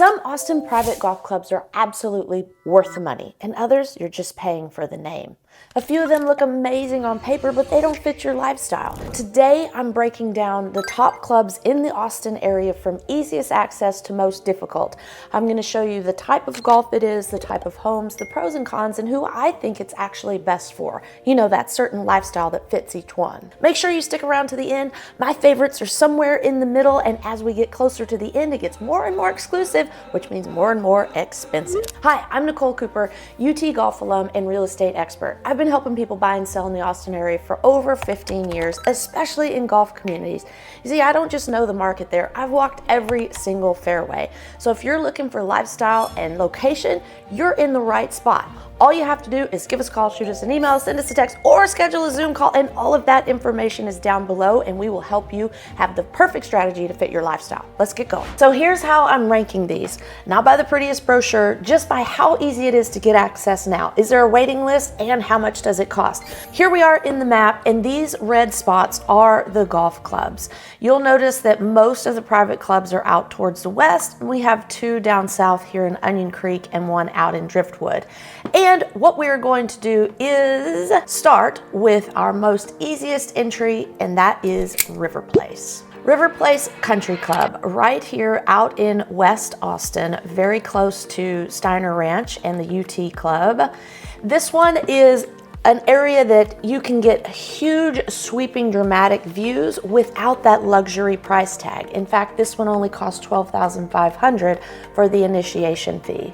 Some Austin private golf clubs are absolutely worth the money, and others you're just paying for the name. A few of them look amazing on paper, but they don't fit your lifestyle. Today, I'm breaking down the top clubs in the Austin area from easiest access to most difficult. I'm going to show you the type of golf it is, the type of homes, the pros and cons, and who I think it's actually best for. You know, that certain lifestyle that fits each one. Make sure you stick around to the end. My favorites are somewhere in the middle, and as we get closer to the end, it gets more and more exclusive, which means more and more expensive. Hi, I'm Nicole Cooper, UT golf alum and real estate expert. I've been helping people buy and sell in the Austin area for over 15 years, especially in golf communities. You see, I don't just know the market there, I've walked every single fairway. So if you're looking for lifestyle and location, you're in the right spot. All you have to do is give us a call, shoot us an email, send us a text, or schedule a Zoom call, and all of that information is down below, and we will help you have the perfect strategy to fit your lifestyle. Let's get going. So here's how I'm ranking these. Not by the prettiest brochure, just by how easy it is to get access now. Is there a waiting list, and how much does it cost? Here we are in the map, and these red spots are the golf clubs. You'll notice that most of the private clubs are out towards the west, and we have two down south here in Onion Creek and one out in Driftwood. And what we're going to do is start with our most easiest entry, and that is River Place. River Place Country Club, right here out in West Austin, very close to Steiner Ranch and the UT Club. This one is an area that you can get huge, sweeping, dramatic views without that luxury price tag. In fact, this one only costs $12,500 for the initiation fee.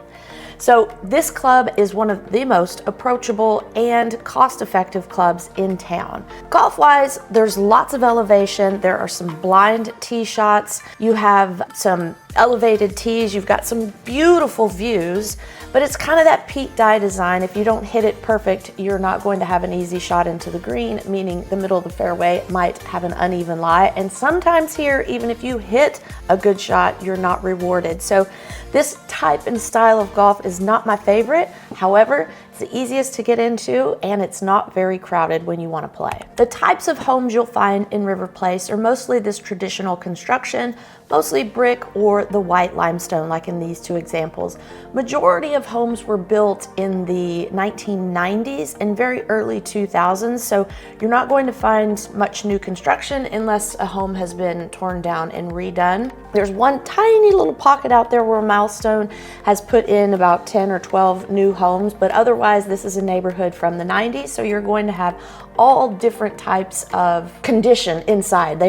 So this club is one of the most approachable and cost-effective clubs in town. Golf-wise, there's lots of elevation. There are some blind tee shots. You have some elevated tees. You've got some beautiful views, but it's kind of that peak die design. If you don't hit it perfect, you're not going to have an easy shot into the green, meaning the middle of the fairway might have an uneven lie. And sometimes here, even if you hit a good shot, you're not rewarded. So this type and style of golf is not my favorite. However, it's the easiest to get into, and it's not very crowded when you want to play. The types of homes you'll find in River Place are mostly this traditional construction, mostly brick or the white limestone, like in these two examples. Majority of homes were built in the 1990s and very early 2000s, so you're not going to find much new construction unless a home has been torn down and redone. There's one tiny little pocket out there where Milestone has put in about 10 or 12 new homes, but otherwise this is a neighborhood from the 90s, so you're going to have all different types of condition inside.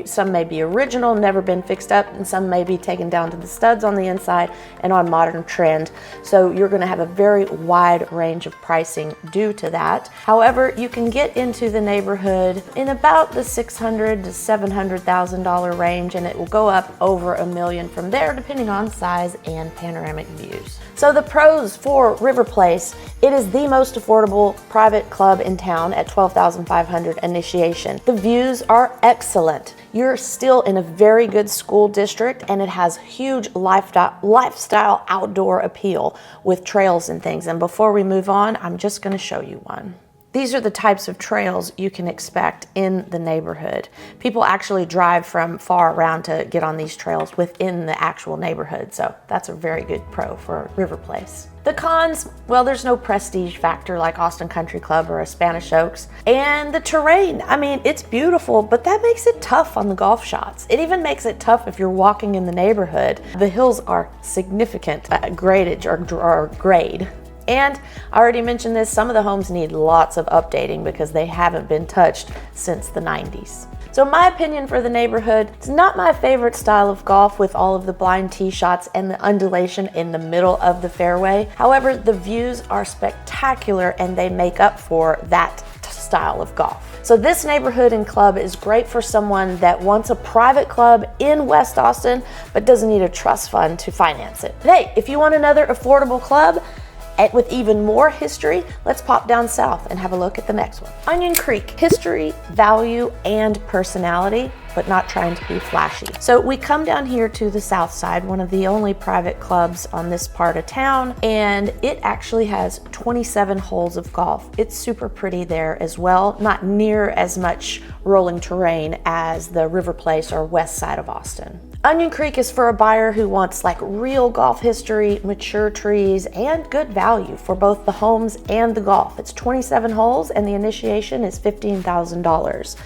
Some may be original, never been fixed up, and some may be taken down to the studs on the inside and on modern trend. So you're going to have a very wide range of pricing due to that. However, you can get into the neighborhood in about the $600,000 to $700,000 range, and it will go up over $1 million from there, depending on size and panoramic views. So the pros for River Place: it is the most affordable private club in town at $12,500 initiation. The views are excellent. You're still in a very good school district, and it has huge lifestyle outdoor appeal with trails and things. And before we move on, I'm just going to show you one. These are the types of trails you can expect in the neighborhood. People actually drive from far around to get on these trails within the actual neighborhood, so that's a very good pro for River Place. The cons, well, there's no prestige factor like Austin Country Club or a Spanish Oaks. And the terrain, I mean, it's beautiful, but that makes it tough on the golf shots. It even makes it tough if you're walking in the neighborhood. The hills are significant gradage or grade. And I already mentioned this, some of the homes need lots of updating because they haven't been touched since the 90s. So my opinion for the neighborhood, it's not my favorite style of golf with all of the blind tee shots and the undulation in the middle of the fairway. However, the views are spectacular, and they make up for that style of golf. So this neighborhood and club is great for someone that wants a private club in West Austin but doesn't need a trust fund to finance it. But hey, if you want another affordable club with even more history, let's pop down south and have a look at the next one. Onion Creek, history, value, and personality, but not trying to be flashy. So we come down here to the south side, one of the only private clubs on this part of town, and it actually has 27 holes of golf. It's super pretty there as well, not near as much rolling terrain as the River Place or west side of Austin. Onion Creek is for a buyer who wants like real golf history, mature trees, and good value for both the homes and the golf. It's 27 holes and the initiation is $15,000.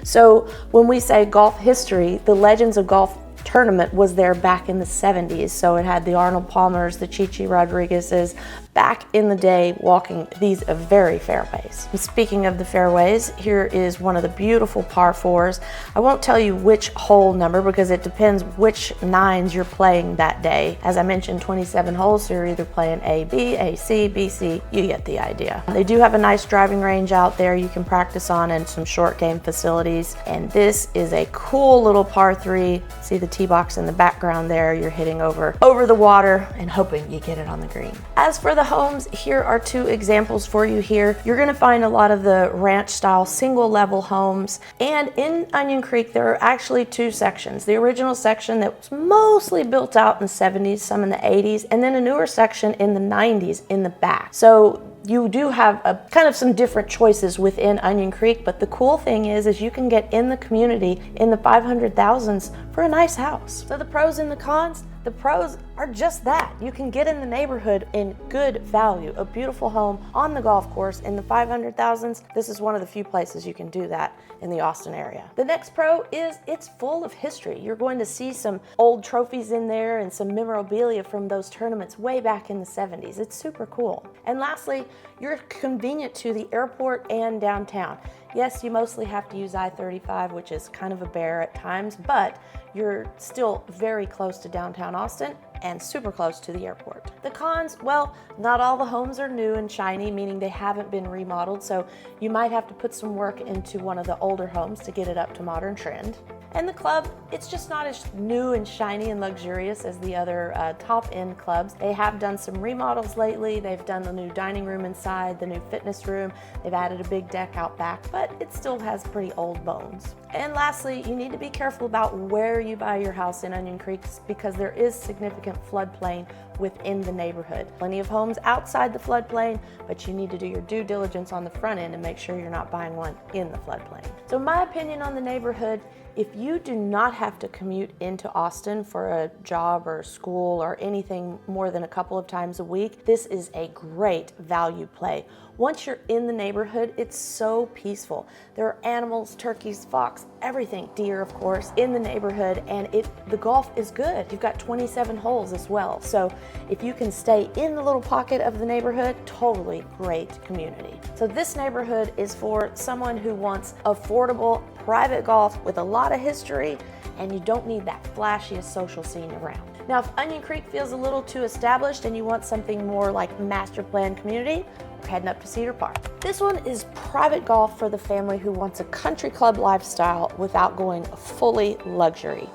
So when we say golf history, the Legends of Golf tournament was there back in the 70s. So it had the Arnold Palmers, the Chichi Rodriguez's, back in the day walking these very fairways. And speaking of the fairways, here is one of the beautiful par fours. I won't tell you which hole number because it depends which nines you're playing that day. As I mentioned, 27 holes, so you're either playing A, B, A, C, B, C, you get the idea. They do have a nice driving range out there you can practice on and some short game facilities. And this is a cool little par 3. See the tee box in the background there. You're hitting over the water and hoping you get it on the green. As for the homes, here are 2 examples for you here. You're gonna find a lot of the ranch style single level homes. And in Onion Creek, there are actually 2 sections. The original section that was mostly built out in the 70s, some in the 80s, and then a newer section in the 90s in the back. So you do have a kind of some different choices within Onion Creek, but the cool thing is you can get in the community in the 500,000s for a nice house. So the pros and the cons, the pros are just that. You can get in the neighborhood in good value, a beautiful home on the golf course in the 500,000s. This is one of the few places you can do that in the Austin area. The next pro is it's full of history. You're going to see some old trophies in there and some memorabilia from those tournaments way back in the 70s. It's super cool. And lastly, you're convenient to the airport and downtown. Yes, you mostly have to use I-35, which is kind of a bear at times, but you're still very close to downtown Austin and super close to the airport. The cons, well, not all the homes are new and shiny, meaning they haven't been remodeled, so you might have to put some work into one of the older homes to get it up to modern trend. And the club, it's just not as new and shiny and luxurious as the other top-end clubs. They have done some remodels lately. They've done the new dining room inside, the new fitness room. They've added a big deck out back, but it still has pretty old bones. And lastly, you need to be careful about where you buy your house in Onion Creek because there is significant floodplain within the neighborhood. Plenty of homes outside the floodplain, but you need to do your due diligence on the front end and make sure you're not buying one in the floodplain. So my opinion on the neighborhood, if you do not have to commute into Austin for a job or school or anything more than a couple of times a week, this is a great value play. Once you're in the neighborhood, it's so peaceful. There are animals, turkeys, fox, everything, deer of course, in the neighborhood, and the golf is good. You've got 27 holes as well. So if you can stay in the little pocket of the neighborhood, totally great community. So this neighborhood is for someone who wants affordable private golf with a lot of history, and you don't need that flashiest social scene around. Now, if Onion Creek feels a little too established and you want something more like master plan community, we're heading up to Cedar Park. This one is private golf for the family who wants a country club lifestyle without going fully luxury.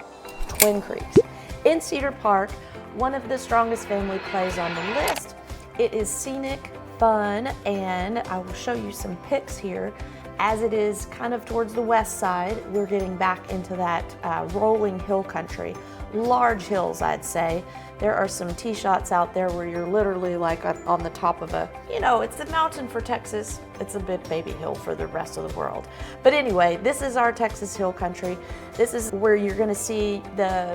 Twin Creeks. In Cedar Park, one of the strongest family plays on the list. It is scenic, fun, and I will show you some pics here. As it is kind of towards the west side, we're getting back into that rolling hill country. Large hills, I'd say. There are some tee shots out there where you're literally like on the top of it's the mountain for Texas. It's a bit baby hill for the rest of the world. But anyway, this is our Texas hill country. This is where you're gonna see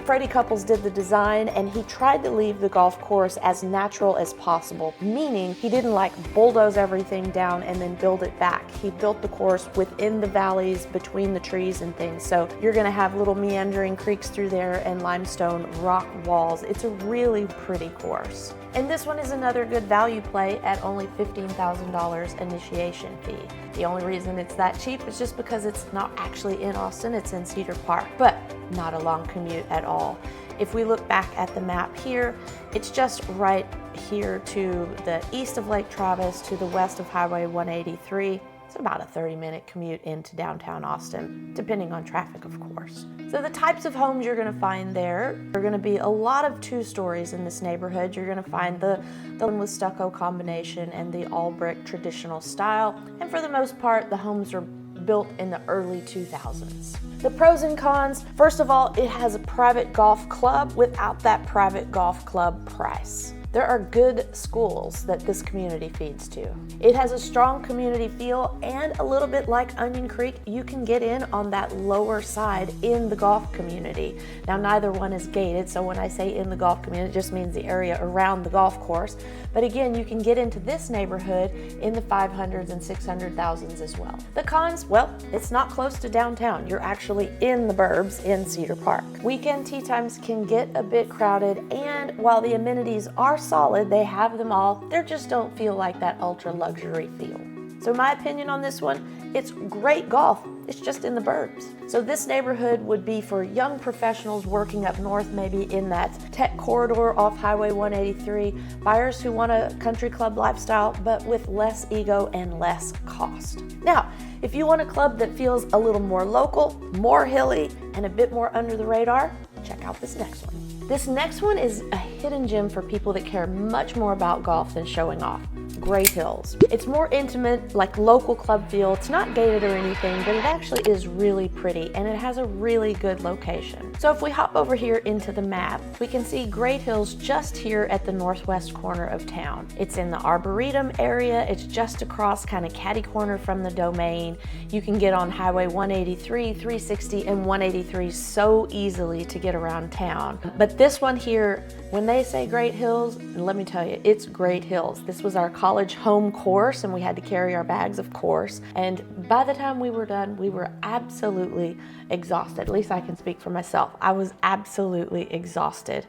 Freddie Couples did the design, and he tried to leave the golf course as natural as possible, meaning he didn't like bulldoze everything down and then build it back. He built the course within the valleys, between the trees and things. So you're gonna have little meandering creeks through there and limestone rock walls. It's a really pretty course. And this one is another good value play at only $15,000 initiation fee. The only reason it's that cheap is just because it's not actually in Austin, it's in Cedar Park, but not a long commute at all. If we look back at the map here, it's just right here to the east of Lake Travis, to the west of Highway 183. It's about a 30-minute commute into downtown Austin, depending on traffic, of course. So the types of homes you're gonna find there are gonna be a lot of 2-stories in this neighborhood. You're gonna find the one with stucco combination and the all brick traditional style. And for the most part, the homes are built in the early 2000s. The pros and cons, first of all, it has a private golf club without that private golf club price. There are good schools that this community feeds to. It has a strong community feel, and a little bit like Onion Creek, you can get in on that lower side in the golf community. Now, neither one is gated, so when I say in the golf community, it just means the area around the golf course. But again, you can get into this neighborhood in the 500s and 600,000s as well. The cons, well, it's not close to downtown. You're actually in the burbs in Cedar Park. Weekend tee times can get a bit crowded, and while the amenities are solid, they have them all, they just don't feel like that ultra luxury feel. So my opinion on this one, it's great golf, it's just in the burbs. So this neighborhood would be for young professionals working up north, maybe in that tech corridor off Highway 183, buyers who want a country club lifestyle, but with less ego and less cost. Now, if you want a club that feels a little more local, more hilly, and a bit more under the radar, check out this next one. This next one is a hidden gem for people that care much more about golf than showing off. Great Hills. It's more intimate, like local club feel. It's not gated or anything, but it actually is really pretty, and it has a really good location. So if we hop over here into the map, we can see Great Hills just here at the northwest corner of town. It's in the Arboretum area. It's just across kind of catty corner from the Domain. You can get on Highway 183, 360, and 183 so easily to get around town. But this one here, when they say Great Hills, let me tell you, it's Great Hills. This was our college home course, and we had to carry our bags, of course. And by the time we were done, we were absolutely exhausted. At least I can speak for myself. I was absolutely exhausted.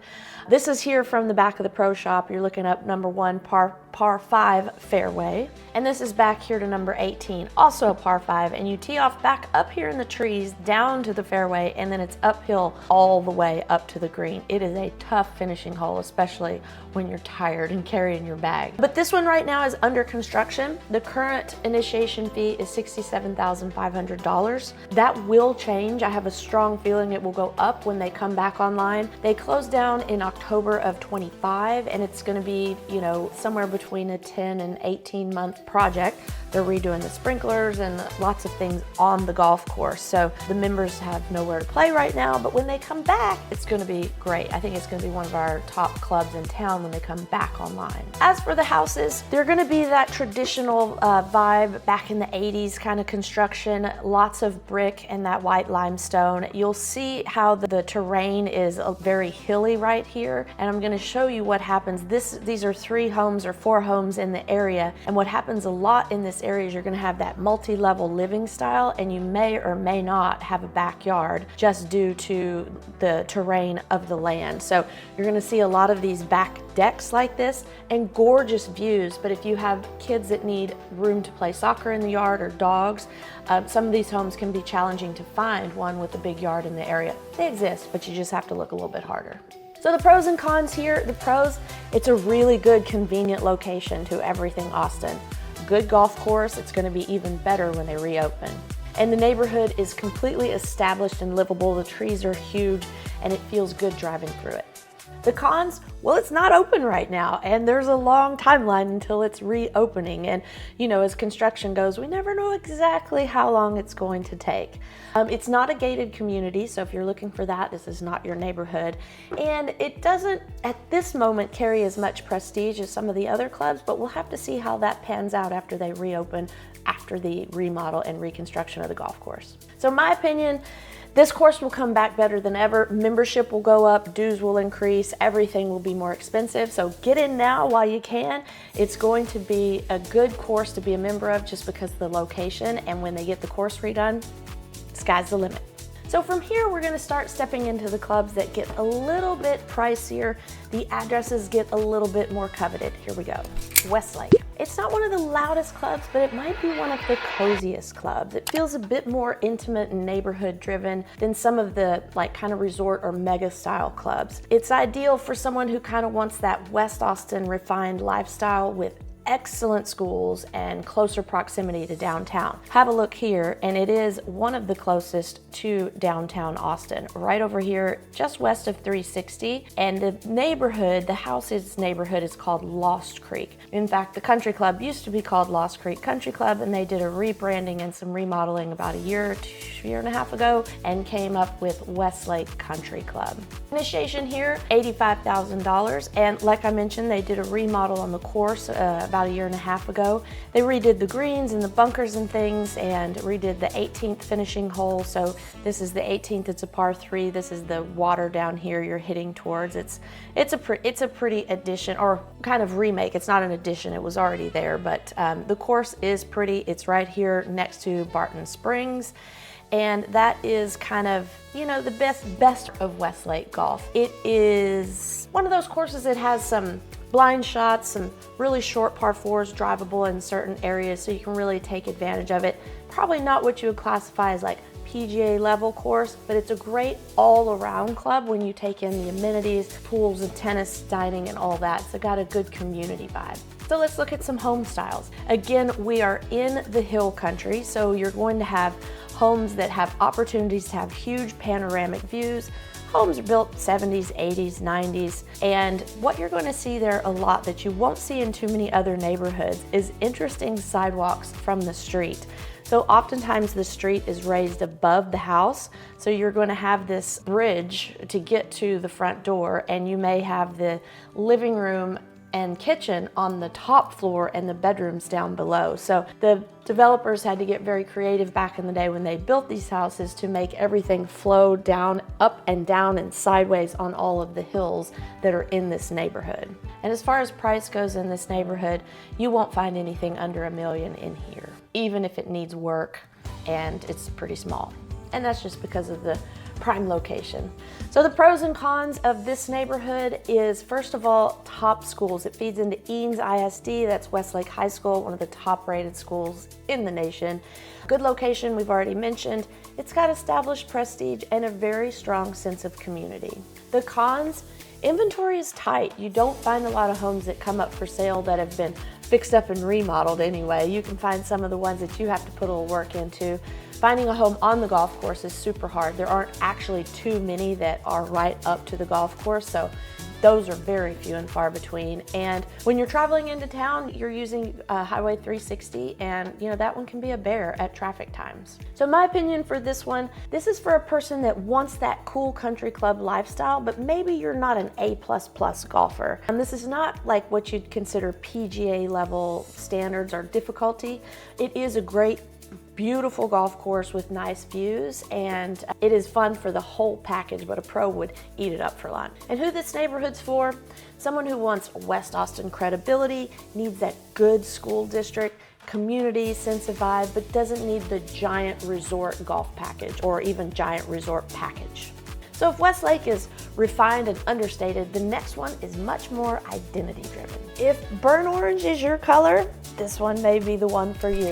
This is here from the back of the pro shop. You're looking up number 1 par 5 fairway. And this is back here to number 18, also a par 5. And you tee off back up here in the trees down to the fairway, and then it's uphill all the way up to the green. It is a tough finishing hole, especially when you're tired and carrying your bag. But this one right now is under construction. The current initiation fee is $67,500. That will change. I have a strong feeling it will go up when they come back online. They closed down in October of 25, and it's going to be, somewhere between a 10 and 18 month project. They're redoing the sprinklers and lots of things on the golf course. So the members have nowhere to play right now, but when they come back, it's going to be great. I think it's going to be one of our top clubs in town when they come back online. As for the houses, they're going to be that traditional vibe back in the 80s kind of construction, lots of brick and that white limestone. You'll see how the terrain is very hilly right here, and I'm going to show you what happens. These are 3 homes or 4 homes in the area, and what happens a lot in this area is you're going to have that multi-level living style, and you may or may not have a backyard just due to the terrain of the land. So you're going to see a lot of these back decks like this and gorgeous views. But if you have kids that need room to play soccer in the yard or dogs, some of these homes can be challenging to find one with a big yard in the area. They exist, but you just have to look a little bit harder. So the pros and cons here. The pros, it's a really good, convenient location to everything Austin. Good golf course. It's going to be even better when they reopen. And the neighborhood is completely established and livable. The trees are huge, and it feels good driving through it. The cons, well, it's not open right now, and there's a long timeline until it's reopening. And as construction goes, we never know exactly how long it's going to take. It's not a gated community, so if you're looking for that, this is not your neighborhood. And it doesn't, at this moment, carry as much prestige as some of the other clubs, but we'll have to see how that pans out after they reopen, after the remodel and reconstruction of the golf course. So my opinion, this course will come back better than ever. Membership will go up, dues will increase, everything will be more expensive. So get in now while you can. It's going to be a good course to be a member of just because of the location, and when they get the course redone, sky's the limit. So from here, we're going to start stepping into the clubs that get a little bit pricier. The addresses get a little bit more coveted. Here we go. Westlake. It's not one of the loudest clubs, but it might be one of the coziest clubs. It feels a bit more intimate and neighborhood driven than some of the kind of resort or mega style clubs. It's ideal for someone who kind of wants that West Austin refined lifestyle with excellent schools and closer proximity to downtown. Have a look here, and it is one of the closest to downtown Austin, right over here just west of 360. And the neighborhood, the house's neighborhood, is called Lost Creek. In fact, the country club used to be called Lost Creek Country Club, and they did a rebranding and some remodeling about a year and a half ago and came up with Westlake Country Club. Initiation here, $85,000, and like I mentioned, they did a remodel on the course about a year and a half ago. They redid the greens and the bunkers and things, and redid the 18th finishing hole. So this is the 18th, it's a par 3. This is the water down here you're hitting towards. It's a pretty addition, or kind of remake. It's not an addition, it was already there, but the course is pretty. It's right here next to Barton Springs. And that is kind of, you know, the best of Westlake golf. It is one of those courses that has some blind shots, some really short par 4s drivable in certain areas, so you can really take advantage of it. Probably not what you would classify as like PGA level course, but it's a great all-around club when you take in the amenities, pools and tennis, dining and all that. So got a good community vibe. So let's look at some home styles. Again, we are in the hill country, so you're going to have homes that have opportunities to have huge panoramic views. Homes are built 70s, 80s, 90s, and what you're going to see there a lot that you won't see in too many other neighborhoods is interesting sidewalks from the street. So oftentimes the street is raised above the house, so you're going to have this bridge to get to the front door, and you may have the living room and kitchen on the top floor and the bedrooms down below. So the developers had to get very creative back in the day when they built these houses to make everything flow down, up and down and sideways on all of the hills that are in this neighborhood. And as far as price goes in this neighborhood, you won't find anything under $1 million in here, even if it needs work and it's pretty small. And that's just because of the prime location. So the pros and cons of this neighborhood is, first of all, top schools. It feeds into Eanes ISD, that's Westlake High School, one of the top rated schools in the nation. Good location, we've already mentioned. It's got established prestige and a very strong sense of community. The cons, inventory is tight. You don't find a lot of homes that come up for sale that have been fixed up and remodeled anyway. You can find some of the ones that you have to put a little work into. Finding a home on the golf course is super hard. There aren't actually too many that are right up to the golf course, so those are very few and far between. And when you're traveling into town, you're using Highway 360, and you know that one can be a bear at traffic times. So my opinion for this one, this is for a person that wants that cool country club lifestyle, but maybe you're not an A++ golfer. And this is not like what you'd consider PGA level standards or difficulty. It is a great, beautiful golf course with nice views, and it is fun for the whole package, but a pro would eat it up for lunch. And who this neighborhood's for? Someone who wants West Austin credibility, needs that good school district, community, sense of vibe, but doesn't need the giant resort golf package or even giant resort package. So if Westlake is refined and understated, the next one is much more identity driven. If burnt orange is your color, this one may be the one for you.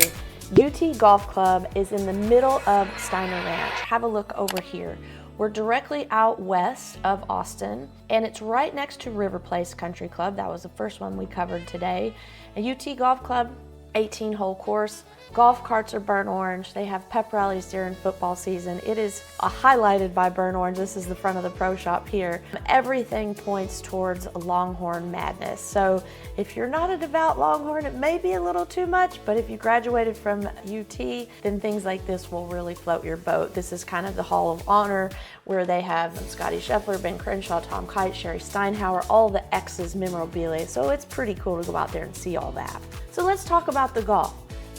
UT Golf Club is in the middle of Steiner Ranch. Have a look over here. We're directly out west of Austin, and it's right next to River Place Country Club. That was the first one we covered today. A UT Golf Club, 18-hole course. Golf carts are burnt orange. They have pep rallies during football season. It is highlighted by burnt orange. This is the front of the pro shop here. Everything points towards Longhorn madness. So if you're not a devout Longhorn, it may be a little too much, but if you graduated from UT, then things like this will really float your boat. This is kind of the Hall of Honor where they have Scotty Scheffler, Ben Crenshaw, Tom Kite, Sherry Steinhauer, all the X's memorabilia. So it's pretty cool to go out there and see all that. So let's talk about the golf.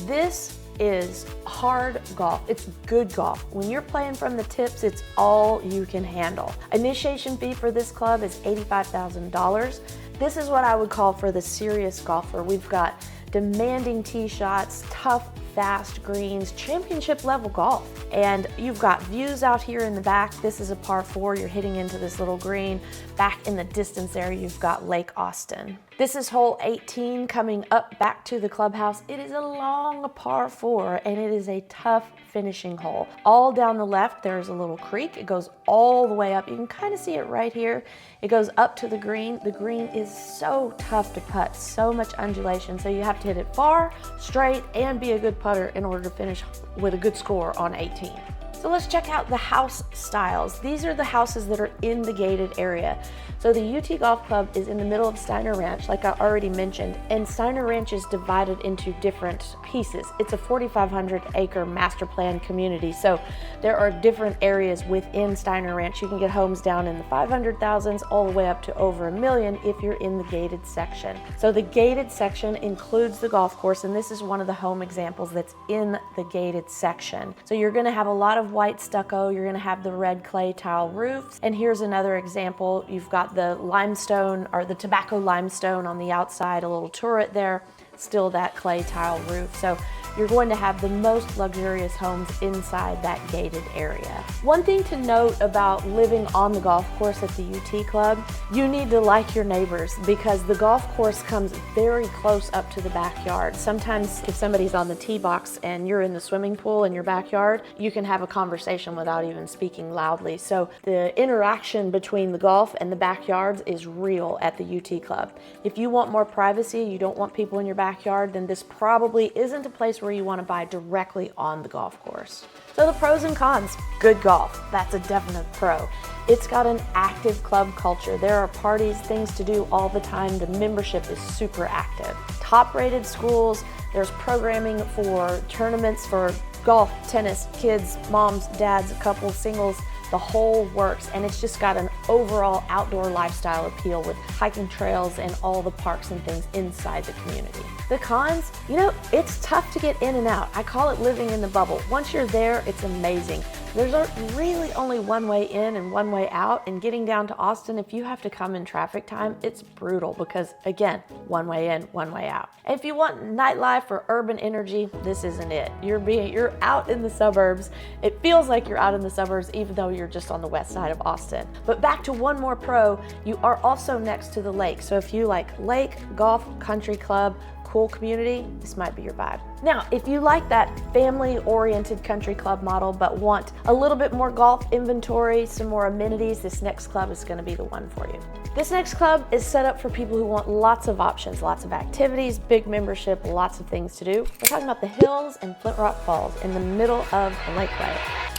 This is hard golf. It's good golf. When you're playing from the tips, it's all you can handle. Initiation fee for this club is $85,000. This is what I would call for the serious golfer. We've got demanding tee shots, tough, fast greens, championship level golf. And you've got views out here in the back. This is a par 4. You're hitting into this little green. Back in the distance there, you've got Lake Austin. This is hole 18 coming up back to the clubhouse. It is a long par 4 and it is a tough finishing hole. All down the left, there's a little creek. It goes all the way up. You can kind of see it right here. It goes up to the green. The green is so tough to putt, so much undulation. So you have to hit it far, straight, and be a good putter in order to finish with a good score on 18. So let's check out the house styles. These are the houses that are in the gated area. So the UT Golf Club is in the middle of Steiner Ranch, like I already mentioned, and Steiner Ranch is divided into different pieces. It's a 4,500 acre master plan community, so there are different areas within Steiner Ranch. You can get homes down in the 500,000s all the way up to over $1 million if you're in the gated section. So the gated section includes the golf course, and this is one of the home examples that's in the gated section. So you're gonna have a lot of white stucco, you're gonna have the red clay tile roofs, and here's another example. You've got the limestone or the tobacco limestone on the outside, a little turret there, still that clay tile roof. So you're going to have the most luxurious homes inside that gated area. One thing to note about living on the golf course at the UT Club, you need to like your neighbors because the golf course comes very close up to the backyard. Sometimes if somebody's on the tee box and you're in the swimming pool in your backyard, you can have a conversation without even speaking loudly. So the interaction between the golf and the backyards is real at the UT Club. If you want more privacy, you don't want people in your backyard, then this probably isn't a place where you want to buy directly on the golf course. So the pros and cons, good golf, that's a definite pro. It's got an active club culture. There are parties, things to do all the time. The membership is super active. Top rated schools, there's programming for tournaments for golf, tennis, kids, moms, dads, couples, singles, the whole works, and it's just got an overall outdoor lifestyle appeal with hiking trails and all the parks and things inside the community. The cons, you know, it's tough to get in and out. I call it living in the bubble. Once you're there, it's amazing. There's really only one way in and one way out, and getting down to Austin, if you have to come in traffic time, it's brutal because, again, one way in, one way out. And if you want nightlife or urban energy, this isn't it. You're out in the suburbs. It feels like you're out in the suburbs even though you're just on the west side of Austin. But back to one more pro, you are also next to the lake. So if you like lake, golf, country club, cool community, this might be your vibe. Now, if you like that family-oriented country club model but want a little bit more golf inventory, some more amenities, this next club is gonna be the one for you. This next club is set up for people who want lots of options, lots of activities, big membership, lots of things to do. We're talking about the Hills and Flintrock Falls in the middle of Lakeway.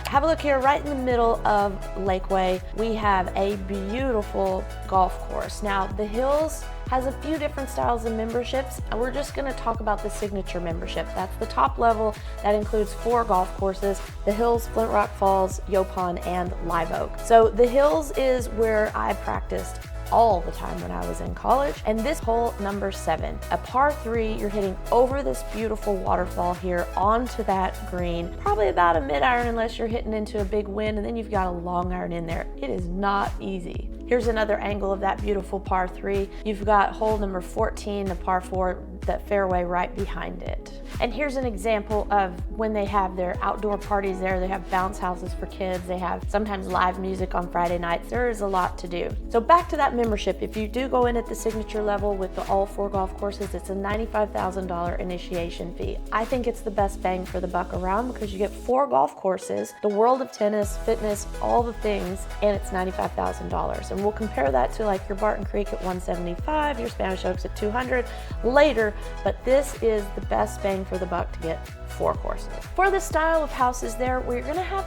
Have a look here, right in the middle of Lakeway, we have a beautiful golf course. Now, the Hills has a few different styles of memberships, and we're just gonna talk about the signature membership. That's the top level. That includes 4 golf courses, the Hills, Flintrock Falls, Yopon, and Live Oak. So the Hills is where I practiced all the time when I was in college. And this hole number 7, a par 3, you're hitting over this beautiful waterfall here onto that green, probably about a mid-iron unless you're hitting into a big wind, and then you've got a long iron in there. It is not easy. Here's another angle of that beautiful par 3. You've got hole number 14, the par 4, that fairway right behind it. And here's an example of when they have their outdoor parties there. They have bounce houses for kids. They have sometimes live music on Friday nights. There is a lot to do. So back to that membership. If you do go in at the signature level with the all 4 golf courses, it's a $95,000 initiation fee. I think it's the best bang for the buck around because you get 4 golf courses, the world of tennis, fitness, all the things, and it's $95,000. And we'll compare that to like your Barton Creek at $175, your Spanish Oaks at $200 later, but this is the best bang for the buck to get 4 courses. For the style of houses there, we're gonna have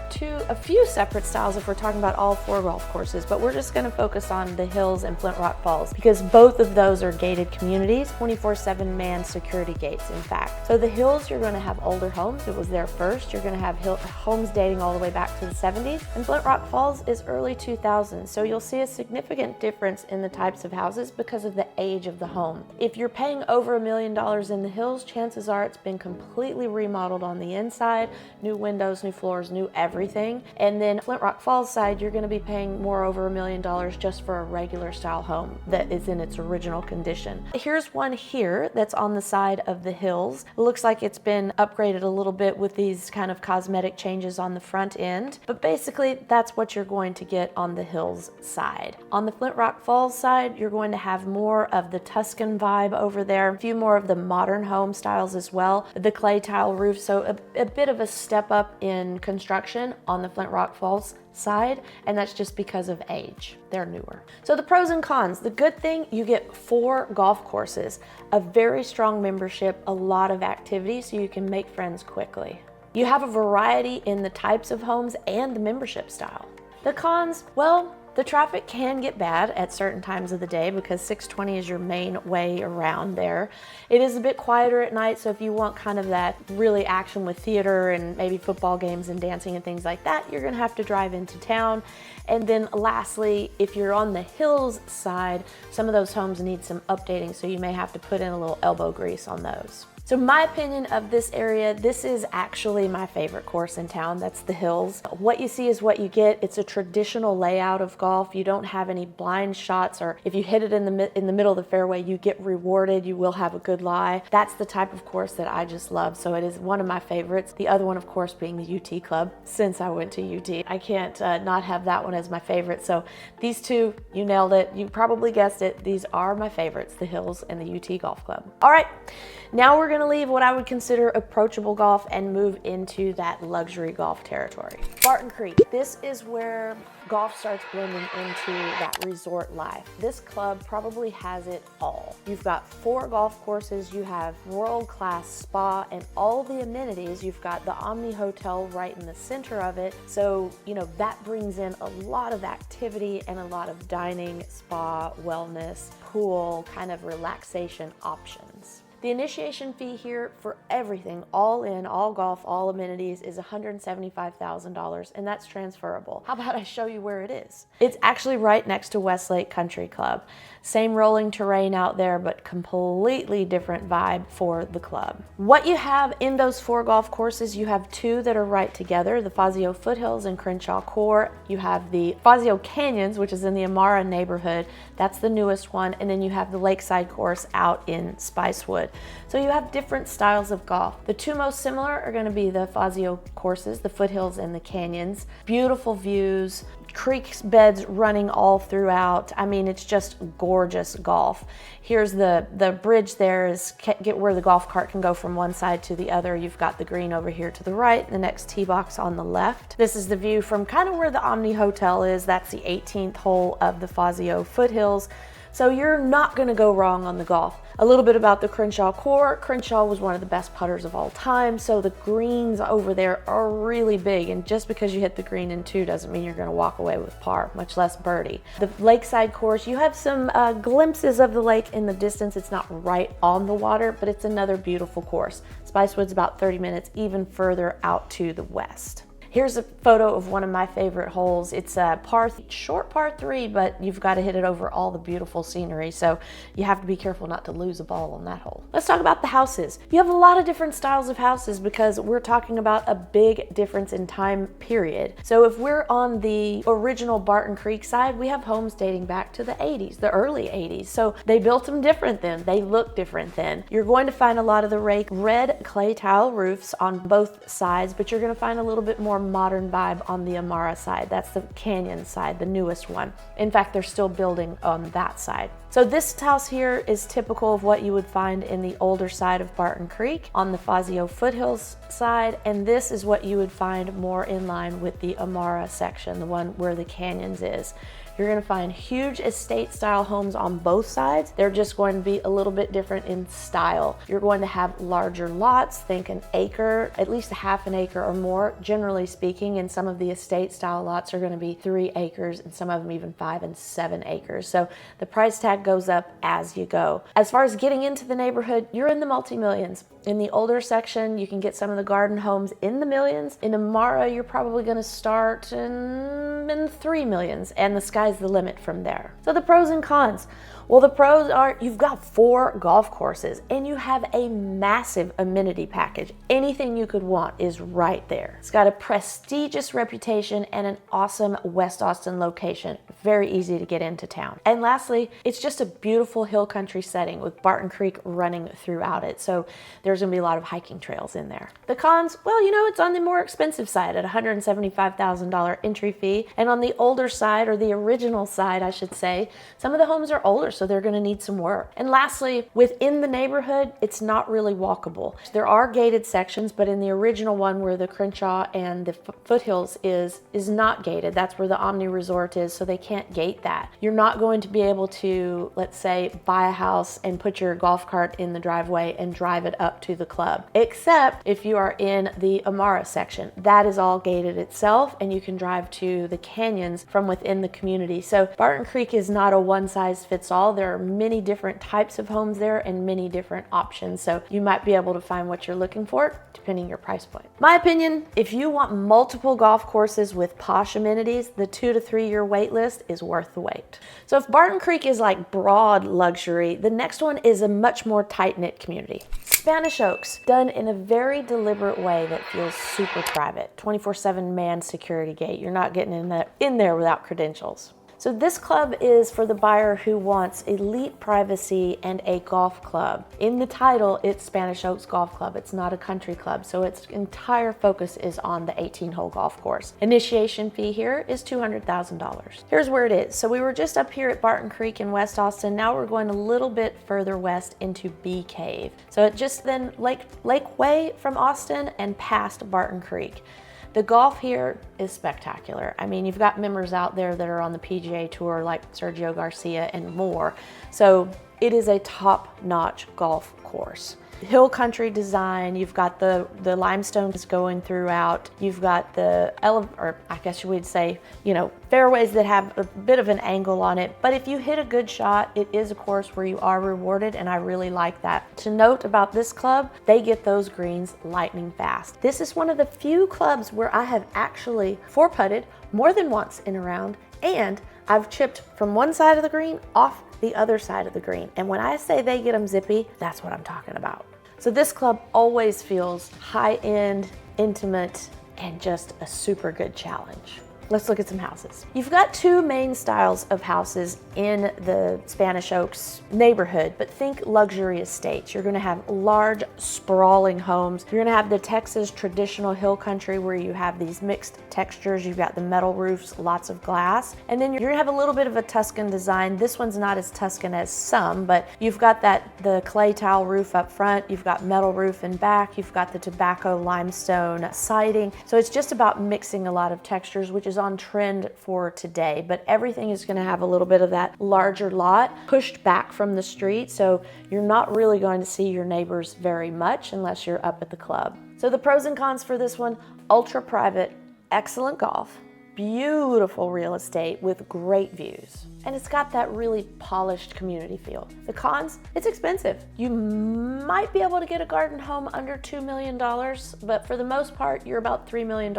a few separate styles if we're talking about all 4 golf courses, but we're just gonna focus on the Hills and Flintrock Falls because both of those are gated communities, 24/7 manned security gates, in fact. So the Hills, you're gonna have older homes. It was there first. You're gonna have homes dating all the way back to the 70s, and Flintrock Falls is early 2000s. So you'll see a significant difference in the types of houses because of the age of the home. If you're paying over $1 million in the hills, chances are it's been completely remodeled on the inside, new windows, new floors, new everything. And then Flintrock Falls side, you're gonna be paying more over $1 million just for a regular style home that is in its original condition. Here's one here that's on the side of the hills. It looks like it's been upgraded a little bit with these kind of cosmetic changes on the front end, but basically that's what you're going to get on the hills side. On the Flintrock Falls side, you're going to have more of the Tuscan vibe over there, a few more of the modern home styles as well, the clay tile roof, so a bit of a step up in construction on the Flintrock Falls side, and that's just because of age. They're newer. So the pros and cons. The good thing, you get 4 golf courses, a very strong membership, a lot of activity, so you can make friends quickly. You have a variety in the types of homes and the membership style. The cons, well, the traffic can get bad at certain times of the day because 620 is your main way around there. It is a bit quieter at night, so if you want kind of that really action with theater and maybe football games and dancing and things like that, you're gonna have to drive into town. And then lastly, if you're on the hills side, some of those homes need some updating, so you may have to put in a little elbow grease on those. So my opinion of this area, this is actually my favorite course in town. That's the hills. What you see is what you get. It's a traditional layout of golf. You don't have any blind shots, or if you hit it in the middle of the fairway, you get rewarded. You will have a good lie. That's the type of course that I just love. So it is one of my favorites. The other one, of course, being the UT Club. Since I went to UT, I can't not have that one as my favorite. So these two, you nailed it. You probably guessed it. These are my favorites, the hills and the UT Golf Club. All right, now we're gonna leave what I would consider approachable golf and move into that luxury golf territory. Barton Creek, this is where golf starts blending into that resort life. This club probably has it all. You've got 4 golf courses, you have world-class spa and all the amenities. You've got the Omni Hotel right in the center of it. So, you know, that brings in a lot of activity and a lot of dining, spa, wellness, pool, kind of relaxation options. The initiation fee here for everything, all in, all golf, all amenities, is $175,000, and that's transferable. How about I show you where it is? It's actually right next to Westlake Country Club. Same rolling terrain out there, but completely different vibe for the club. What you have in those 4 golf courses, you have 2 that are right together, the Fazio Foothills and Crenshaw Core. You have the Fazio Canyons, which is in the Amara neighborhood. That's the newest one. And then you have the Lakeside course out in Spicewood. So you have different styles of golf. The 2 most similar are going to be the Fazio courses, the Foothills and the Canyons. Beautiful views, creek beds running all throughout. I mean, it's just gorgeous golf. Here's the bridge there is get where the golf cart can go from one side to the other. You've got the green over here to the right, the next tee box on the left. This is the view from kind of where the Omni Hotel is. That's the 18th hole of the Fazio Foothills. So you're not gonna go wrong on the golf. A little bit about the Crenshaw Core. Crenshaw was one of the best putters of all time, so the greens over there are really big, and just because you hit the green in 2 doesn't mean you're gonna walk away with par, much less birdie. The Lakeside course, you have some glimpses of the lake in the distance. It's not right on the water, but it's another beautiful course. Spicewood's about 30 minutes even further out to the west. Here's a photo of one of my favorite holes. It's a short par 3, but you've got to hit it over all the beautiful scenery, so you have to be careful not to lose a ball on that hole. Let's talk about the houses. You have a lot of different styles of houses because we're talking about a big difference in time period. So if we're on the original Barton Creek side, we have homes dating back to the 80s, the early 80s. So they built them different then. They look different then. You're going to find a lot of the red clay tile roofs on both sides, but you're going to find a little bit more modern vibe on the Amara side. That's the Canyon side, the newest one. In fact, they're still building on that side. So this house here is typical of what you would find in the older side of Barton Creek on the Fazio Foothills side, and this is what you would find more in line with the Amara section, the one where the Canyons is. You're going to find huge estate style homes on both sides. They're just going to be a little bit different in style. You're going to have larger lots, think an acre, at least a half an acre or more, generally speaking, and some of the estate style lots are going to be 3 acres and some of them even 5 and 7 acres. So the price tag goes up as you go. As far as getting into the neighborhood, you're in the multi-millions. In the older section, you can get some of the garden homes in the millions. In Amara, you're probably going to start in 3 millions, and the Sky sky's the limit from there. So the pros and cons. Well, the pros are you've got 4 golf courses and you have a massive amenity package. Anything you could want is right there. It's got a prestigious reputation and an awesome West Austin location. Very easy to get into town. And lastly, it's just a beautiful hill country setting with Barton Creek running throughout it. So there's gonna be a lot of hiking trails in there. The cons, well, it's on the more expensive side at $175,000 entry fee. And on the older side, or the original side, I should say, some of the homes are older, so they're gonna need some work. And lastly, within the neighborhood, it's not really walkable. There are gated sections, but in the original one where the Crenshaw and the foothills is not gated. That's where the Omni Resort is, so they can't gate that. You're not going to be able to, let's say, buy a house and put your golf cart in the driveway and drive it up to the club, except if you are in the Amara section. That is all gated itself, and you can drive to the canyons from within the community. So Barton Creek is not a one-size-fits-all. There are many different types of homes there and many different options, so you might be able to find what you're looking for depending your price point. My opinion, if you want multiple golf courses with posh amenities, the 2 to 3 year wait list is worth the wait. So if Barton Creek is like broad luxury, the next one is a much more tight-knit community. Spanish Oaks, done in a very deliberate way that feels super private. 24/7 manned security gate. You're not getting in there without credentials. So this club is for the buyer who wants elite privacy and a golf club. In the title, it's Spanish Oaks Golf Club. It's not a country club, so its entire focus is on the 18-hole golf course. Initiation fee here is $200,000. Here's where it is. So we were just up here at Barton Creek in West Austin. Now we're going a little bit further west into Bee Cave. So it just then Lake Way from Austin and past Barton Creek. The golf here is spectacular. I mean, you've got members out there that are on the PGA Tour like Sergio Garcia and more. So it is a top-notch golf course. Hill country design, you've got the limestones going throughout, you've got or I guess you would say, fairways that have a bit of an angle on it. But if you hit a good shot, it is a course where you are rewarded, and I really like that. To note about this club, they get those greens lightning fast. This is one of the few clubs where I have actually 4-putted more than once in a round, and I've chipped from one side of the green off the other side of the green. And when I say they get them zippy, that's what I'm talking about. So this club always feels high-end, intimate, and just a super good challenge. Let's look at some houses. You've got 2 main styles of houses in the Spanish Oaks neighborhood, but think luxury estates. You're gonna have large, sprawling homes. You're gonna have the Texas traditional hill country where you have these mixed textures. You've got the metal roofs, lots of glass. And then you're gonna have a little bit of a Tuscan design. This one's not as Tuscan as some, but you've got the clay tile roof up front. You've got metal roof in back. You've got the tobacco limestone siding. So it's just about mixing a lot of textures, which is on trend for today, but everything is going to have a little bit of that larger lot pushed back from the street, so you're not really going to see your neighbors very much unless you're up at the club. So the pros and cons for this one: ultra private, excellent golf, beautiful real estate with great views, and it's got that really polished community feel. The cons: it's expensive. You might be able to get a garden home under $2 million, but for the most part, you're about $3 million,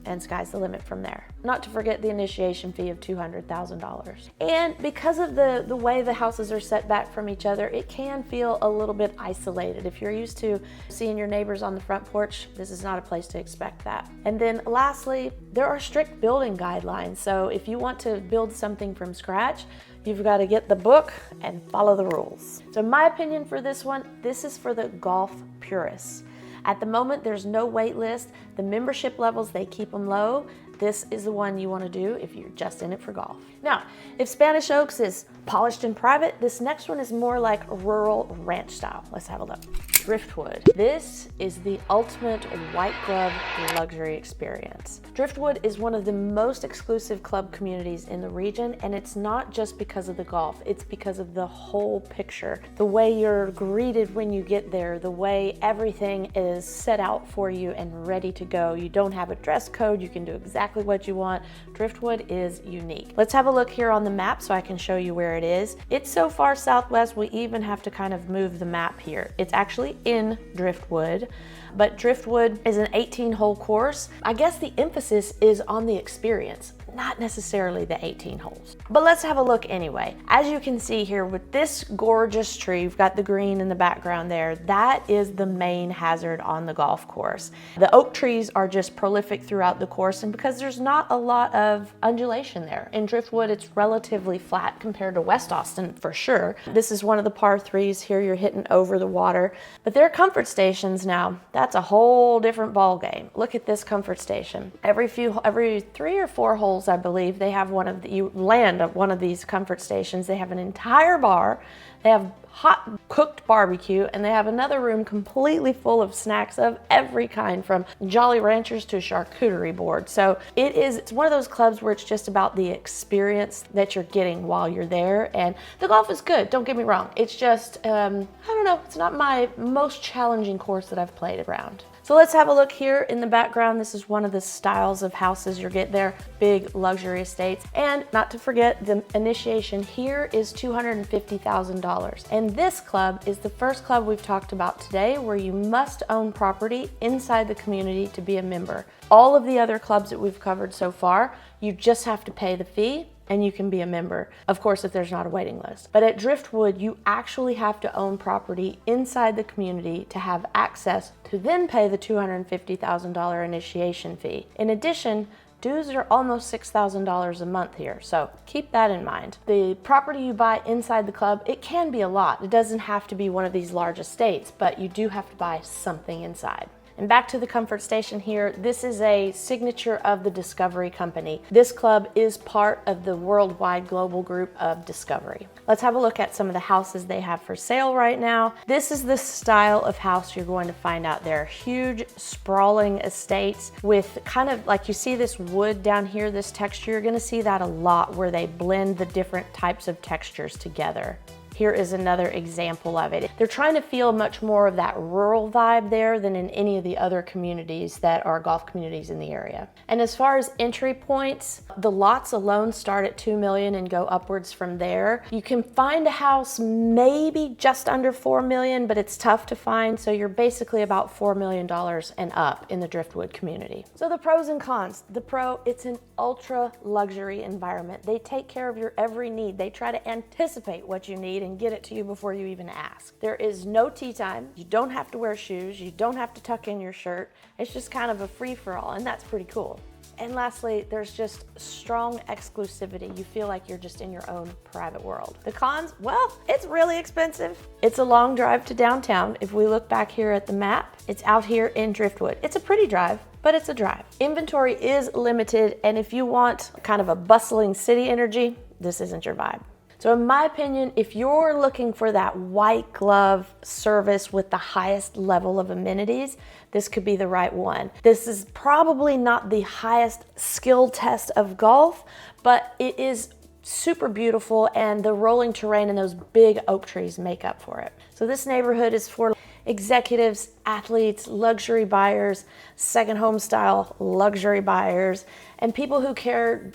and sky's the limit from there. Not to forget the initiation fee of $200,000. And because of the way the houses are set back from each other, it can feel a little bit isolated. If you're used to seeing your neighbors on the front porch, this is not a place to expect that. And then lastly, there are strict building guidelines. So if you want to build something from scratch, you've got to get the book and follow the rules. So my opinion for this one, this is for the golf purists. At the moment, there's no wait list. The membership levels, they keep them low. This is the one you want to do if you're just in it for golf. Now, if Spanish Oaks is polished and private, this next one is more like rural ranch style. Let's have a look. Driftwood. This is the ultimate white glove luxury experience. Driftwood is one of the most exclusive club communities in the region, and it's not just because of the golf, it's because of the whole picture. The way you're greeted when you get there, the way everything is set out for you and ready to go. You don't have a dress code, you can do exactly exactly what you want. Driftwood is unique. Let's have a look here on the map so I can show you where it is. It's so far southwest, we even have to kind of move the map here. It's actually in Driftwood, but Driftwood is an 18-hole course. I guess the emphasis is on the experience, not necessarily the 18 holes. But let's have a look anyway. As you can see here with this gorgeous tree, you've got the green in the background there, that is the main hazard on the golf course. The oak trees are just prolific throughout the course, and because there's not a lot of undulation there. In Driftwood, it's relatively flat compared to West Austin for sure. This is one of the par threes here, you're hitting over the water, but there are comfort stations now. That's a whole different ball game. Look at this comfort station. Every 3 or 4 holes, I believe, they have you land at one of these comfort stations. They have an entire bar, they have hot cooked barbecue, and they have another room completely full of snacks of every kind, from Jolly Ranchers to charcuterie board. So it's one of those clubs where it's just about the experience that you're getting while you're there, and the golf is good, don't get me wrong. It's just, I don't know, it's not my most challenging course that I've played around. So let's have a look here in the background. This is one of the styles of houses you'll get there, big luxury estates. And not to forget, the initiation here is $250,000. And this club is the first club we've talked about today where you must own property inside the community to be a member. All of the other clubs that we've covered so far, you just have to pay the fee and you can be a member, of course, if there's not a waiting list. But at Driftwood, you actually have to own property inside the community to have access to then pay the $250,000 initiation fee. In addition, dues are almost $6,000 a month here, so keep that in mind. The property you buy inside the club, it can be a lot. It doesn't have to be one of these large estates, but you do have to buy something inside. And back to the comfort station here, this is a signature of the Discovery Company. This club is part of the worldwide global group of Discovery. Let's have a look at some of the houses they have for sale right now. This is the style of house you're going to find out there. Huge, sprawling estates with kind of like, you see this wood down here, this texture, you're gonna see that a lot where they blend the different types of textures together. Here is another example of it. They're trying to feel much more of that rural vibe there than in any of the other communities that are golf communities in the area. And as far as entry points, the lots alone start at $2 million and go upwards from there. You can find a house maybe just under $4 million, but it's tough to find. So you're basically about $4 million and up in the Driftwood community. So the pros and cons. The pro, it's an ultra luxury environment. They take care of your every need. They try to anticipate what you need and get it to you before you even ask. There is no tee time. You don't have to wear shoes. You don't have to tuck in your shirt. It's just kind of a free-for-all, and that's pretty cool. And lastly, there's just strong exclusivity. You feel like you're just in your own private world. The cons, well, it's really expensive. It's a long drive to downtown. If we look back here at the map, it's out here in Driftwood. It's a pretty drive, but it's a drive. Inventory is limited, and if you want kind of a bustling city energy, this isn't your vibe. So in my opinion, if you're looking for that white glove service with the highest level of amenities, this could be the right one. This is probably not the highest skill test of golf, but it is super beautiful, and the rolling terrain and those big oak trees make up for it. So this neighborhood is for executives, athletes, luxury buyers, second home style luxury buyers, and people who care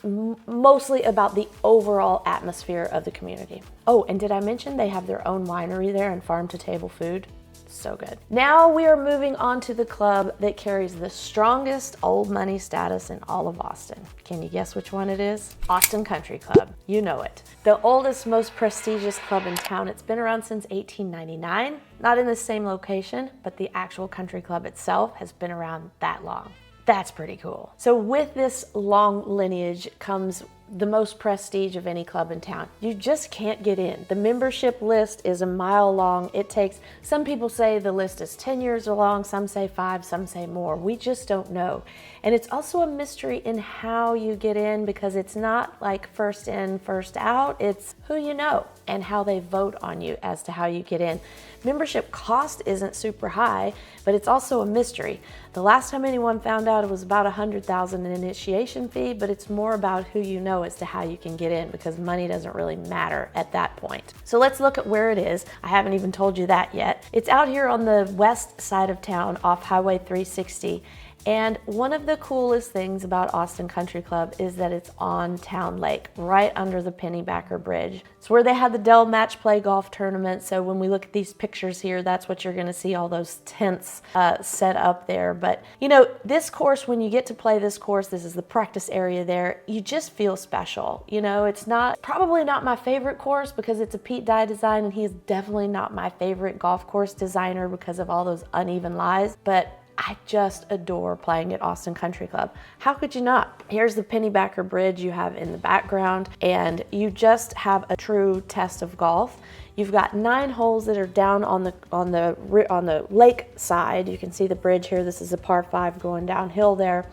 mostly about the overall atmosphere of the community. Oh, and did I mention they have their own winery there and farm to table food? So good. Now we are moving on to the club that carries the strongest old money status in all of Austin. Can you guess which one it is? Austin Country Club. You know it. The oldest, most prestigious club in town. It's been around since 1899. Not in the same location, but the actual country club itself has been around that long. That's pretty cool. So with this long lineage comes the most prestige of any club in town. You just can't get in. The membership list is a mile long. It takes, some people say the list is 10 years long, some say 5, some say more. We just don't know. And it's also a mystery in how you get in, because it's not like first in, first out. It's who you know and how they vote on you as to how you get in. Membership cost isn't super high, but it's also a mystery. The last time anyone found out, it was about $100,000 in initiation fee, but it's more about who you know as to how you can get in, because money doesn't really matter at that point. So let's look at where it is. I haven't even told you that yet. It's out here on the west side of town off Highway 360. And one of the coolest things about Austin Country Club is that it's on Town Lake, right under the Pennybacker Bridge. It's where they had the Dell Match Play Golf Tournament. So when we look at these pictures here, that's what you're gonna see, all those tents set up there. But you know, this course, when you get to play this course, this is the practice area there, you just feel special. You know, it's probably not my favorite course because it's a Pete Dye design, and he's definitely not my favorite golf course designer because of all those uneven lies, but I just adore playing at Austin Country Club. How could you not? Here's the Pennybacker Bridge you have in the background, and you just have a true test of golf. You've got 9 holes that are down on the lake side. You can see the bridge here. This is a par 5 going downhill there.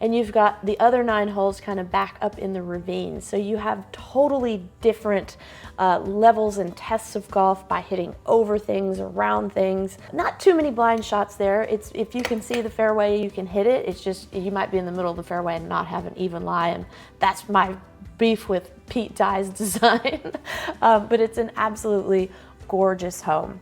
And you've got the other 9 holes kind of back up in the ravine. So you have totally different levels and tests of golf by hitting over things, around things. Not too many blind shots there. If you can see the fairway, you can hit it. It's just, you might be in the middle of the fairway and not have an even lie. And that's my beef with Pete Dye's design. But it's an absolutely gorgeous home.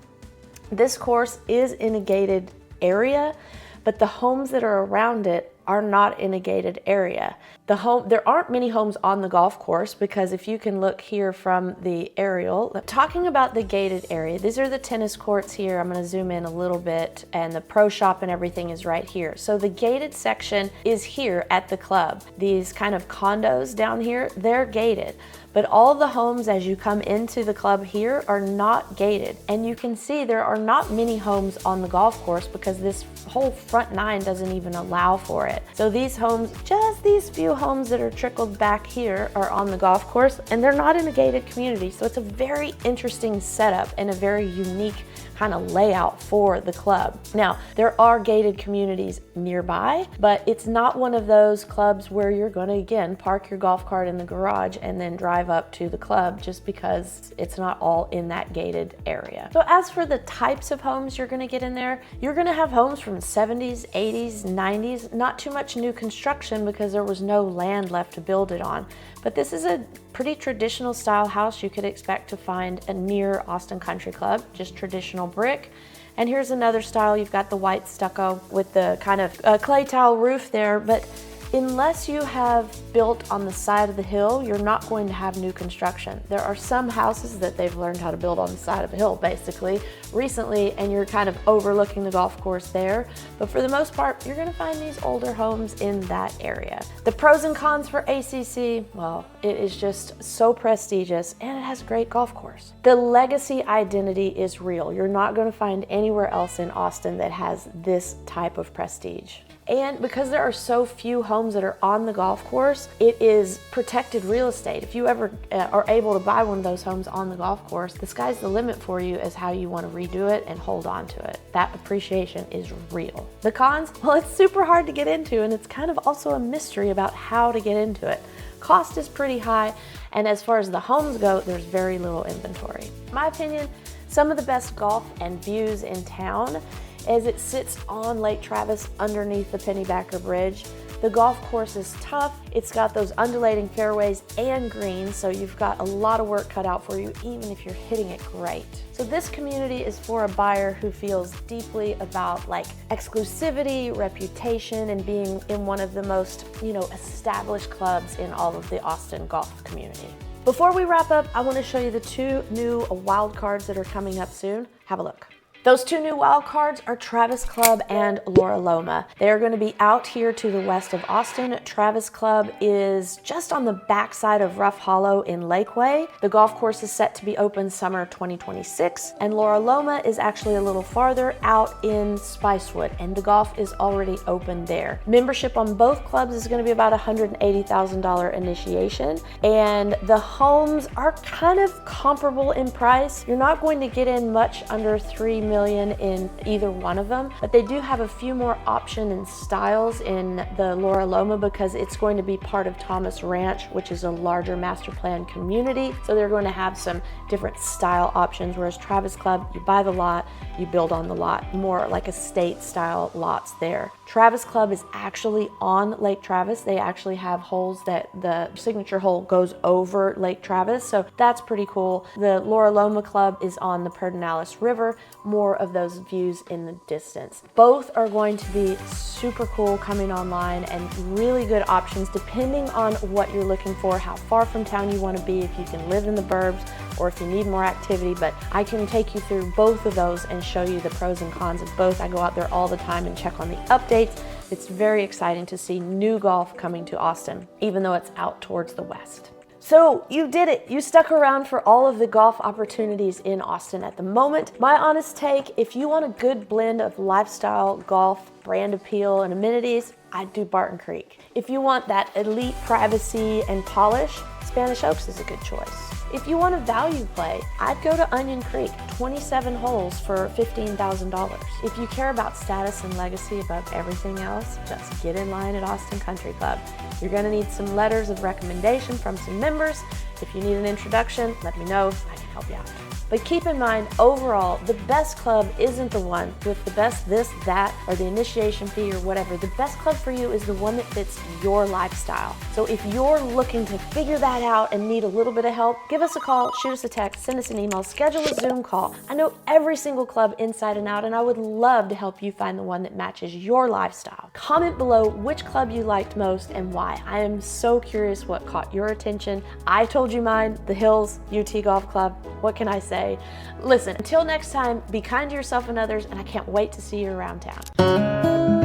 This course is in a gated area, but the homes that are around it are not in a gated area. There aren't many homes on the golf course because if you can look here from the aerial, talking about the gated area, these are the tennis courts here. I'm gonna zoom in a little bit, and the pro shop and everything is right here. So the gated section is here at the club. These kind of condos down here, they're gated. But all the homes as you come into the club here are not gated. And you can see there are not many homes on the golf course because this whole front 9 doesn't even allow for it. So these homes, just these few homes that are trickled back here, are on the golf course, and they're not in a gated community. So it's a very interesting setup and a very unique kind of layout for the club. Now, there are gated communities nearby, but it's not one of those clubs where you're gonna, again, park your golf cart in the garage and then drive up to the club, just because it's not all in that gated area. So as for the types of homes you're gonna get in there, you're gonna have homes from 70s, 80s, 90s, not too much new construction because there was no land left to build it on. But this is a pretty traditional style house you could expect to find near Austin Country Club, just traditional brick. And here's another style. You've got the white stucco with the kind of clay tile roof there, but unless you have built on the side of the hill, you're not going to have new construction. There are some houses that they've learned how to build on the side of the hill basically recently, and you're kind of overlooking the golf course there. But for the most part, you're gonna find these older homes in that area. The pros and cons for ACC, well, it is just so prestigious and it has a great golf course. The legacy identity is real. You're not gonna find anywhere else in Austin that has this type of prestige. And because there are so few homes that are on the golf course, it is protected real estate. If you ever are able to buy one of those homes on the golf course, the sky's the limit for you as how you want to redo it and hold on to it. That appreciation is real. The cons, well, it's super hard to get into, and it's kind of also a mystery about how to get into it. Cost is pretty high, and as far as the homes go, there's very little inventory. In my opinion, some of the best golf and views in town as it sits on Lake Travis underneath the Pennybacker Bridge. The golf course is tough. It's got those undulating fairways and greens, so you've got a lot of work cut out for you, even if you're hitting it great. So this community is for a buyer who feels deeply about like exclusivity, reputation, and being in one of the most, established clubs in all of the Austin golf community. Before we wrap up, I want to show you the 2 new wild cards that are coming up soon. Have a look. Those 2 new wild cards are Travis Club and Laura Loma. They're going to be out here to the west of Austin. Travis Club is just on the backside of Rough Hollow in Lakeway. The golf course is set to be open summer 2026, and Laura Loma is actually a little farther out in Spicewood, and the golf is already open there. Membership on both clubs is going to be about $180,000 initiation, and the homes are kind of comparable in price. You're not going to get in much under $3 million in either one of them, but they do have a few more options and styles in the Laura Loma because it's going to be part of Thomas Ranch, which is a larger master plan community. So they're going to have some different style options, whereas Travis Club, you buy the lot, you build on the lot, more like estate style lots there. Travis Club is actually on Lake Travis. They actually have holes that the signature hole goes over Lake Travis, so that's pretty cool. The Laura Loma Club is on the Pedernales River, more more of those views in the distance. Both are going to be super cool coming online and really good options depending on what you're looking for, how far from town you want to be, if you can live in the burbs or if you need more activity. But I can take you through both of those and show you the pros and cons of both. I go out there all the time and check on the updates. It's very exciting to see new golf coming to Austin, even though it's out towards the west. So you did it. You stuck around for all of the golf opportunities in Austin at the moment. My honest take, if you want a good blend of lifestyle, golf, brand appeal, and amenities, I'd do Barton Creek. If you want that elite privacy and polish, Spanish Oaks is a good choice. If you want a value play, I'd go to Onion Creek, 27 holes for $15,000. If you care about status and legacy above everything else, just get in line at Austin Country Club. You're gonna need some letters of recommendation from some members. If you need an introduction, let me know, I can help you out. But keep in mind, overall, the best club isn't the one with the best this, that, or the initiation fee or whatever. The best club for you is the one that fits your lifestyle. So if you're looking to figure that out and need a little bit of help, give us a call, shoot us a text, send us an email, schedule a Zoom call. I know every single club inside and out, and I would love to help you find the one that matches your lifestyle. Comment below which club you liked most and why. I am so curious what caught your attention. I told you mine, the Hills UT Golf Club. What can I say? Listen, until next time, be kind to yourself and others, and I can't wait to see you around town.